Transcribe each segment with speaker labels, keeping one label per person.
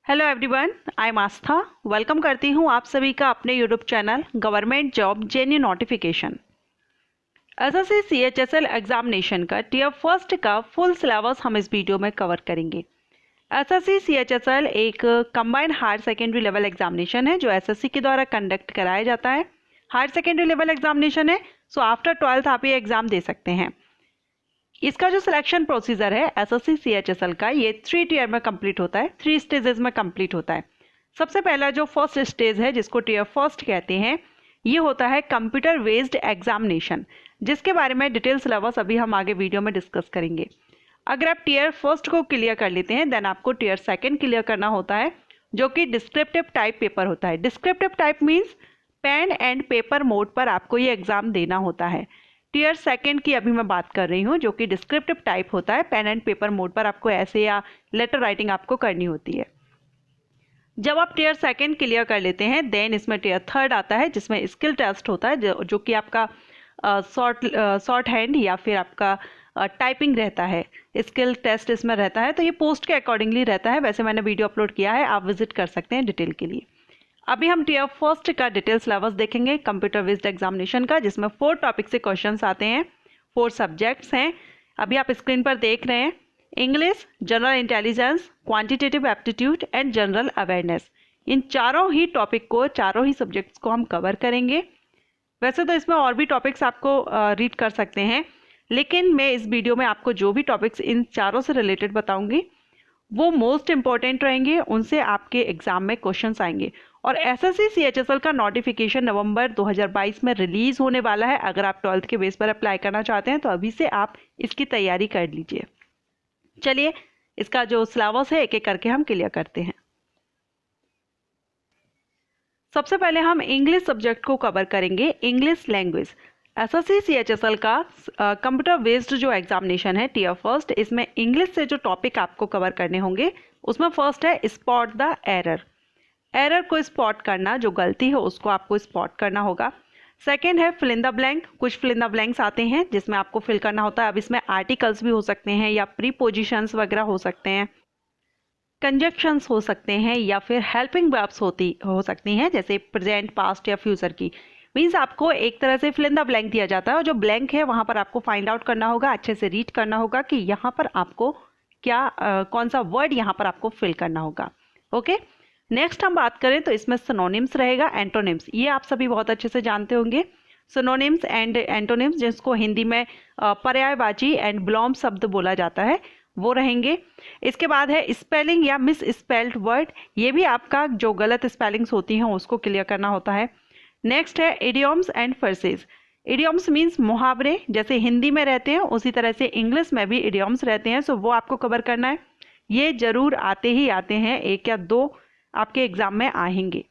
Speaker 1: Hello everyone, I am Aastha. Welcome करती हूँ आप सभी का अपने YouTube channel government job genuine notification. SSC CHSL examination का टीयर फर्स्ट का फुल सिलेबस हम इस वीडियो में कवर करेंगे। एसएससी सीएचएसएल एक combined higher secondary level examination है जो एसएससी के द्वारा कंडक्ट कराया जाता है। हायर सेकेंडरी लेवल एग्जामिनेशन है, सो आफ्टर 12th आप ये एग्जाम दे सकते हैं। इसका जो सिलेक्शन प्रोसीजर है एसएससी सीएचएसएल का, ये 3 टीयर में कंप्लीट होता है, 3 स्टेजेस में कंप्लीट होता है। सबसे पहला जो फर्स्ट स्टेज है जिसको टीयर फर्स्ट कहते हैं, ये होता है कंप्यूटर बेस्ड एग्जामिनेशन, जिसके बारे में डिटेल सिलेबस अभी हम आगे वीडियो में डिस्कस करेंगे। अगर आप टीयर फर्स्ट को क्लियर कर लेते हैं देन आपको टीयर सेकेंड क्लियर करना होता है, जो कि डिस्क्रिप्टिव टाइप पेपर होता है। Descriptive type means pen and paper mode पर आपको ये एग्जाम देना होता है। टीयर सेकेंड की अभी मैं बात कर रही हूँ, जो कि डिस्क्रिप्टिव टाइप होता है। पेन एंड पेपर मोड पर आपको ऐसे या लेटर राइटिंग आपको करनी होती है। जब आप टीयर सेकेंड क्लियर कर लेते हैं देन इसमें टीयर थर्ड आता है, जिसमें स्किल टेस्ट होता है, जो कि आपका शॉर्ट हैंड या फिर आपका टाइपिंग रहता है। स्किल टेस्ट इसमें रहता है, तो ये पोस्ट के अकॉर्डिंगली रहता है। वैसे मैंने वीडियो अपलोड किया है, आप विजिट कर सकते हैं डिटेल के लिए। अभी हम टीयर फर्स्ट का डिटेल सिलेबस देखेंगे कंप्यूटर बेस्ड एग्जामिनेशन का, जिसमें 4 टॉपिक से क्वेश्चंस आते हैं, 4 सब्जेक्ट्स हैं। अभी आप स्क्रीन पर देख रहे हैं, English, general intelligence, quantitative aptitude and general awareness. इन चारों ही टॉपिक को, चारों ही सब्जेक्ट्स को हम कवर करेंगे। वैसे तो इसमें और भी टॉपिक्स आपको रीड कर सकते हैं, लेकिन मैं इस वीडियो में आपको जो भी टॉपिक्स इन चारों से रिलेटेड बताऊंगी वो मोस्ट इंपॉर्टेंट रहेंगे, उनसे आपके एग्जाम में क्वेश्चंस आएंगे। और एसएससी सीएचएसएल का नोटिफिकेशन नवंबर 2022 में रिलीज होने वाला है। अगर आप 12th के बेस पर अप्लाई करना चाहते हैं तो अभी से आप इसकी तैयारी कर लीजिए। चलिए इसका जो सिलेबस है एक एक करके हम क्लियर करते हैं। सबसे पहले हम इंग्लिश सब्जेक्ट को कवर करेंगे, इंग्लिश लैंग्वेज। एसएससी सीएचएसएल का कंप्यूटर बेस्ड जो एग्जामिनेशन है टीयर फर्स्ट, इसमें इंग्लिश से जो टॉपिक आपको कवर करने होंगे उसमें फर्स्ट है स्पॉट द एरर। एरर को स्पॉट करना, जो गलती है उसको आपको स्पॉट करना होगा। सेकेंड है फिल इन द ब्लैंक। कुछ फिल इन द ब्लैंक्स आते हैं जिसमें आपको फिल करना होता है। अब इसमें आर्टिकल्स भी हो सकते हैं या प्रीपोजिशंस वगैरह हो सकते हैं, कंजक्शंस हो सकते हैं या फिर हेल्पिंग वर्ब्स हो सकती हैं, जैसे प्रेजेंट, पास्ट या फ्यूचर की। मीन्स आपको एक तरह से फिल इन द ब्लैंक दिया जाता है और जो ब्लैंक है वहाँ पर आपको फाइंड आउट करना होगा, अच्छे से रीड करना होगा कि यहाँ पर आपको क्या कौन सा वर्ड यहाँ पर आपको फिल करना होगा। ओके, नेक्स्ट हम बात करें तो इसमें सिनोनिम्स रहेगा, एंटोनिम्स। ये आप सभी बहुत अच्छे से जानते होंगे, सिनोनिम्स एंड एंटोनिम्स, जिसको हिंदी में पर्यायवाची एंड विलोम शब्द बोला जाता है, वो रहेंगे। इसके बाद है स्पेलिंग या मिस स्पेल्ड वर्ड। ये भी आपका जो गलत स्पेलिंग्स होती हैं उसको क्लियर करना होता है। नेक्स्ट है idioms and phrases. Idioms means मुहावरे, जैसे हिंदी में रहते हैं उसी तरह से इंग्लिश में भी इडियम्स रहते हैं, सो वो आपको कवर करना है। ये जरूर आते ही आते हैं, 1 या 2 आपके एग्जाम में आएंगे।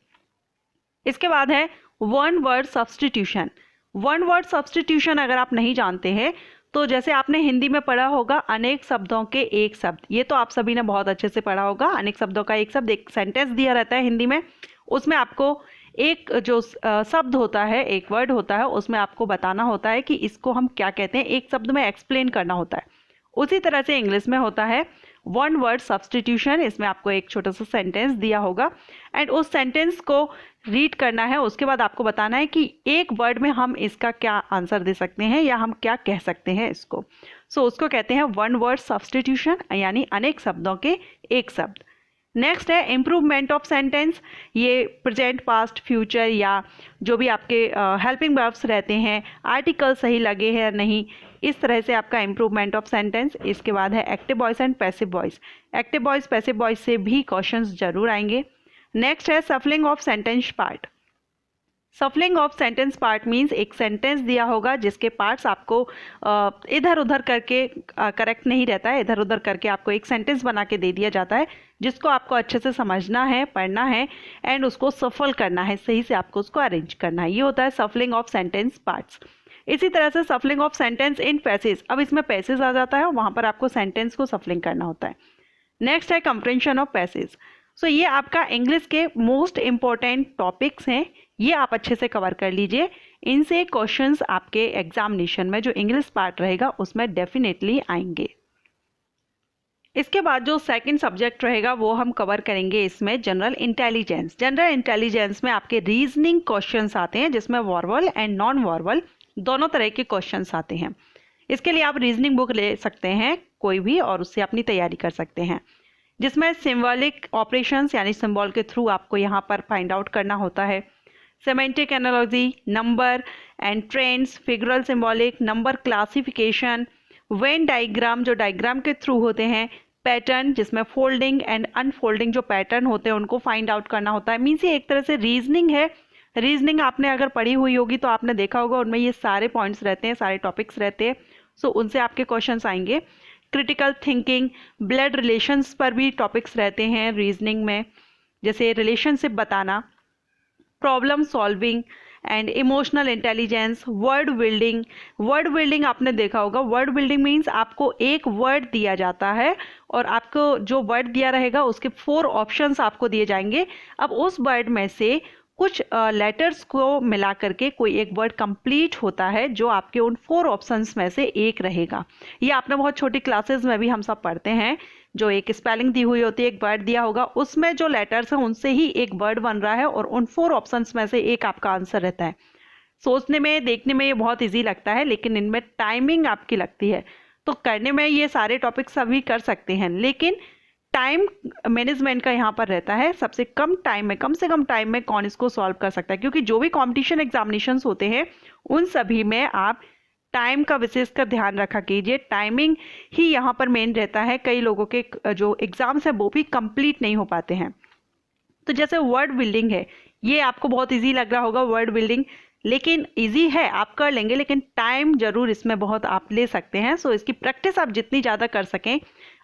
Speaker 1: इसके बाद है one word substitution. One word substitution अगर आप नहीं जानते हैं तो जैसे आपने हिंदी में पढ़ा होगा अनेक शब्दों के एक शब्द, ये तो आप सभी ने बहुत अच्छे से पढ़ा होगा। अनेक शब्दों का एक शब्द, एक सेंटेंस दिया रहता है हिंदी में, उसमें आपको एक जो शब्द होता है, एक वर्ड होता है, उसमें आपको बताना होता है कि इसको हम क्या कहते हैं, एक शब्द में एक्सप्लेन करना होता है। उसी तरह से इंग्लिश में होता है वन वर्ड सब्स्टिट्यूशन। इसमें आपको एक छोटा सा सेंटेंस दिया होगा एंड उस सेंटेंस को रीड करना है। उसके बाद आपको बताना है कि एक वर्ड में हम इसका क्या आंसर दे सकते हैं या हम क्या कह सकते हैं इसको। सो उसको कहते हैं वन वर्ड सब्स्टिट्यूशन, यानी अनेक शब्दों के एक शब्द। नेक्स्ट है इम्प्रूवमेंट ऑफ सेंटेंस। ये प्रेजेंट, पास्ट, फ्यूचर या जो भी आपके हेल्पिंग वर्ब्स रहते हैं, आर्टिकल सही लगे हैं या नहीं, इस तरह से आपका इम्प्रूवमेंट ऑफ सेंटेंस। इसके बाद है active voice and passive voice. Active voice, passive voice से भी क्वेश्चंस जरूर आएंगे। नेक्स्ट है सफलिंग of sentence part. सफलिंग of sentence part means एक सेंटेंस दिया होगा जिसके पार्ट्स आपको इधर उधर करके करेक्ट नहीं रहता है, इधर उधर करके आपको एक सेंटेंस बना के दे दिया जाता है, जिसको आपको अच्छे से समझना है, पढ़ना है एंड उसको सफल करना है, सही से आपको उसको अरेंज करना है। ये होता है सफलिंग ऑफ सेंटेंस पार्ट्स। इसी तरह से सफलिंग ऑफ सेंटेंस इन पैसेज। अब इसमें पैसेज आ जाता है और वहाँ पर आपको सेंटेंस को सफलिंग करना होता है। नेक्स्ट है कंप्रेंशन ऑफ पैसेज। सो ये आपका इंग्लिश के मोस्ट इंपॉर्टेंट टॉपिक्स हैं, ये आप अच्छे से कवर कर लीजिए। इनसे क्वेश्चंस आपके एग्जामिनेशन में जो इंग्लिश पार्ट रहेगा उसमें डेफिनेटली आएंगे। इसके बाद जो सेकंड सब्जेक्ट रहेगा वो हम कवर करेंगे इसमें जनरल इंटेलिजेंस। जनरल इंटेलिजेंस में आपके रीजनिंग क्वेश्चंस आते हैं, जिसमें वर्बल एंड नॉन वर्बल दोनों तरह के क्वेश्चंस आते हैं। इसके लिए आप रीजनिंग बुक ले सकते हैं कोई भी, और उससे अपनी तैयारी कर सकते हैं, जिसमें सिंबॉलिक ऑपरेशंस यानी सिंबल के थ्रू आपको यहाँ पर फाइंड आउट करना होता है। Semantic analogy, number and trends, figural symbolic, number classification, Venn diagram जो डायग्राम के थ्रू होते हैं, पैटर्न जिसमें फोल्डिंग एंड अनफोल्डिंग जो पैटर्न होते हैं उनको फाइंड आउट करना होता है। मीन्स ये एक तरह से रीजनिंग है। रीजनिंग आपने अगर पढ़ी हुई होगी तो आपने देखा होगा उनमें ये सारे पॉइंट्स रहते हैं, सारे टॉपिक्स रहते हैं, सो उनसे आपके क्वेश्चंस आएंगे। क्रिटिकल थिंकिंग, ब्लड रिलेशंस पर भी टॉपिक्स रहते हैं रीजनिंग में, जैसे रिलेशनशिप बताना, problem solving and emotional intelligence, word building. Word building आपने देखा होगा, वर्ड बिल्डिंग मीन्स आपको एक वर्ड दिया जाता है और आपको जो वर्ड दिया रहेगा उसके 4 ऑप्शंस आपको दिए जाएंगे। अब उस वर्ड में से कुछ लेटर्स को मिला करके कोई एक वर्ड कंप्लीट होता है जो आपके उन 4 ऑप्शंस में से एक रहेगा। ये आपने बहुत छोटी क्लासेस में भी हम सब पढ़ते हैं, जो एक स्पेलिंग दी हुई होती है, एक वर्ड दिया होगा, उसमें जो लेटर्स हैं उनसे ही एक वर्ड बन रहा है और उन 4 ऑप्शंस में से एक आपका आंसर रहता है। सोचने में, देखने में ये बहुत ईजी लगता है, लेकिन इनमें टाइमिंग आपकी लगती है। तो करने में ये सारे टॉपिक्स सभी कर सकते हैं, लेकिन टाइम मैनेजमेंट का यहाँ पर रहता है। सबसे कम टाइम में, कम से कम टाइम में कौन इसको सॉल्व कर सकता है, क्योंकि जो भी कॉम्पिटिशन एग्जामिनेशंस होते हैं उन सभी में आप टाइम का विशेषकर ध्यान रखा कीजिए। टाइमिंग ही यहाँ पर मेन रहता है। कई लोगों के जो एग्जाम्स हैं वो भी कंप्लीट नहीं हो पाते हैं। तो जैसे वर्ड बिल्डिंग है, ये आपको बहुत इजी लग रहा होगा वर्ड बिल्डिंग, लेकिन इजी है, आप कर लेंगे, लेकिन टाइम जरूर इसमें बहुत आप ले सकते हैं। सो इसकी प्रैक्टिस आप जितनी ज़्यादा कर सकें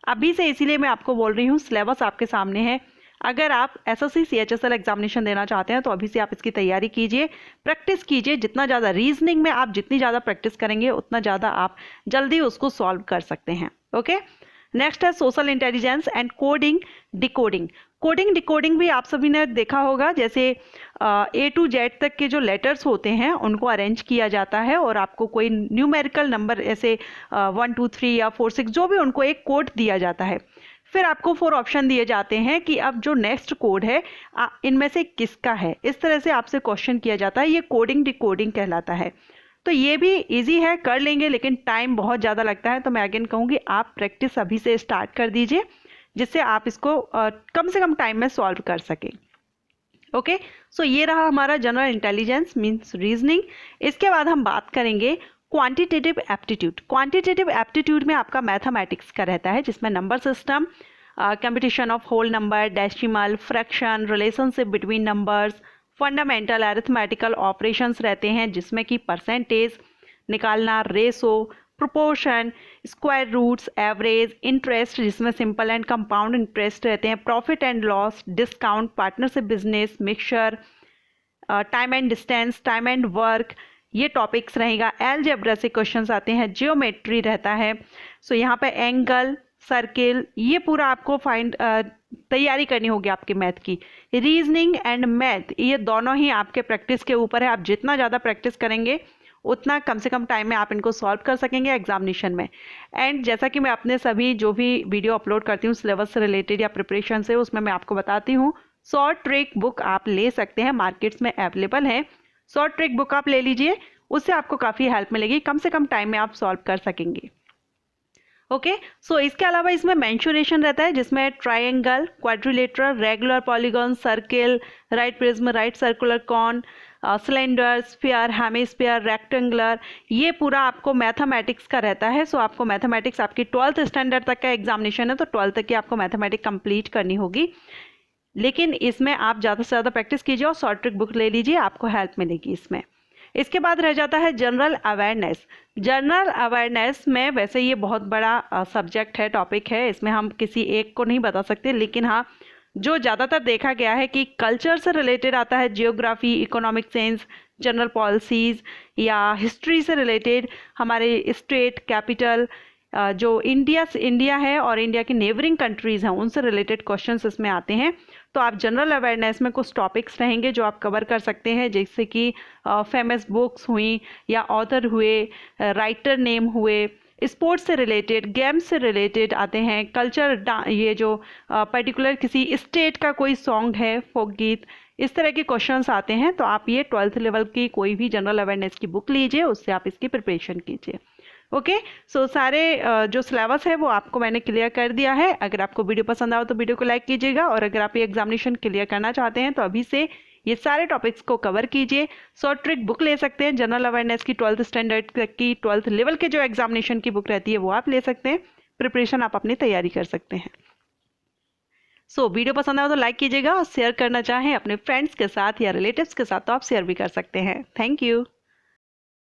Speaker 1: अभी से, इसीलिए मैं आपको बोल रही हूँ, सिलेबस आपके सामने है। अगर आप एसएससी सीएचएसएल एग्जामिनेशन देना चाहते हैं तो अभी से आप इसकी तैयारी कीजिए, प्रैक्टिस कीजिए। जितना ज़्यादा रीजनिंग में आप जितनी ज़्यादा प्रैक्टिस करेंगे उतना ज़्यादा आप जल्दी उसको सॉल्व कर सकते हैं। ओके, नेक्स्ट है social intelligence and coding decoding. Coding decoding भी आप सभी ने देखा होगा, जैसे A to Z तक के जो लेटर्स होते हैं उनको अरेंज किया जाता है और आपको कोई न्यूमेरिकल नंबर ऐसे 1 2 3 या 4 6 जो भी, उनको एक कोड दिया जाता है। फिर आपको 4 ऑप्शन दिए जाते हैं कि अब जो नेक्स्ट कोड है इनमें से किसका है। इस तरह से आपसे क्वेश्चन किया जाता है, ये कोडिंग डिकोडिंग कहलाता है। तो ये भी इजी है, कर लेंगे, लेकिन टाइम बहुत ज़्यादा लगता है। तो मैं अगेन कहूँगी आप प्रैक्टिस अभी से स्टार्ट कर दीजिए, जिससे आप इसको कम से कम टाइम में सॉल्व कर सकें। ओके, सो ये रहा हमारा जनरल इंटेलिजेंस मीन्स रीजनिंग। इसके बाद हम बात करेंगे क्वांटिटेटिव एप्टीट्यूड। क्वांटिटेटिव एप्टीट्यूड में आपका मैथमेटिक्स का रहता है, जिसमें number system, computation of whole number, decimal, fraction, relationship between numbers, fundamental arithmetical operations रहते हैं, जिसमें कि परसेंटेज निकालना, ratio, proportion, square roots, average, interest जिसमें सिंपल एंड कंपाउंड इंटरेस्ट रहते हैं, profit and loss, discount, partnership business, mixture, time and distance, time and work, ये topics रहेगा। अलजेब्रा से क्वेश्चंस आते हैं, जियोमेट्री रहता है। सो यहाँ पे एंगल, सर्किल, ये पूरा आपको तैयारी करनी होगी आपके मैथ की। रीजनिंग एंड मैथ ये दोनों ही आपके प्रैक्टिस के ऊपर है। आप जितना ज़्यादा प्रैक्टिस करेंगे उतना कम से कम टाइम में आप इनको सॉल्व कर सकेंगे एग्जामिनेशन में। एंड जैसा कि मैं अपने सभी जो भी वीडियो अपलोड करती हूँ सिलेबस से रिलेटेड या प्रिपरेशन से, उसमें मैं आपको बताती हूँ शॉर्ट ट्रिक बुक आप ले सकते हैं, मार्केट्स में अवेलेबल है। शॉर्ट ट्रिक बुक आप ले लीजिए, उससे आपको काफ़ी हेल्प मिलेगी, कम से कम टाइम में आप सॉल्व कर सकेंगे। ओके, सो इसके अलावा इसमें मेंशुरेशन रहता है, जिसमें triangle, quadrilateral, regular polygon, circle, right prism, right circular cone, cylinder, sphere, hemisphere, rectangular, ये पूरा आपको मैथमेटिक्स का रहता है। सो आपको मैथमेटिक्स, आपकी 12th स्टैंडर्ड तक का एग्जामिनेशन है तो 12th तक की आपको मैथमेटिक्स कंप्लीट करनी होगी, लेकिन इसमें आप ज़्यादा से ज़्यादा प्रैक्टिस कीजिए और शॉर्ट ट्रिक बुक ले लीजिए, आपको हेल्प मिलेगी इसमें। इसके बाद रह जाता है जनरल अवेयरनेस। जनरल अवेयरनेस में वैसे ये बहुत बड़ा सब्जेक्ट है, टॉपिक है, इसमें हम किसी एक को नहीं बता सकते, लेकिन हाँ जो ज़्यादातर देखा गया है कि कल्चर से रिलेटेड आता है, geography, economic sense, general policies या हिस्ट्री से रिलेटेड, हमारे स्टेट कैपिटल, जो इंडिया है और इंडिया की नेबरिंग कंट्रीज़ हैं उनसे रिलेटेड क्वेश्चंस इसमें आते हैं। तो आप जनरल अवेयरनेस में कुछ टॉपिक्स रहेंगे जो आप कवर कर सकते हैं, जैसे कि फेमस बुक्स हुई या ऑथर हुए, राइटर नेम हुए, स्पोर्ट्स से रिलेटेड, गेम्स से रिलेटेड आते हैं, कल्चर, ये जो पर्टिकुलर किसी स्टेट का कोई सॉन्ग है, फोक गीत, इस तरह के क्वेश्चंस आते हैं। तो आप ये 12th लेवल की कोई भी जनरल अवेयरनेस की बुक लीजिए, उससे आप इसकी प्रिपरेशन कीजिए। ओके, सो सारे जो सिलेबस है वो आपको मैंने क्लियर कर दिया है। अगर आपको वीडियो पसंद आओ तो वीडियो को लाइक कीजिएगा, और अगर आप ये एग्जामिनेशन क्लियर करना चाहते हैं तो अभी से ये सारे टॉपिक्स को कवर कीजिए। शॉर्ट ट्रिक बुक ले सकते हैं, जनरल अवेयरनेस की 12th स्टैंडर्ड की 12th लेवल के जो एग्जामिनेशन की बुक रहती है वो आप ले सकते हैं। प्रिपरेशन आप अपनी तैयारी कर सकते हैं। सो वीडियो पसंद आया तो लाइक कीजिएगा, और शेयर करना चाहें अपने फ्रेंड्स के साथ या रिलेटिव्स के साथ तो आप शेयर भी कर सकते हैं। Thank you.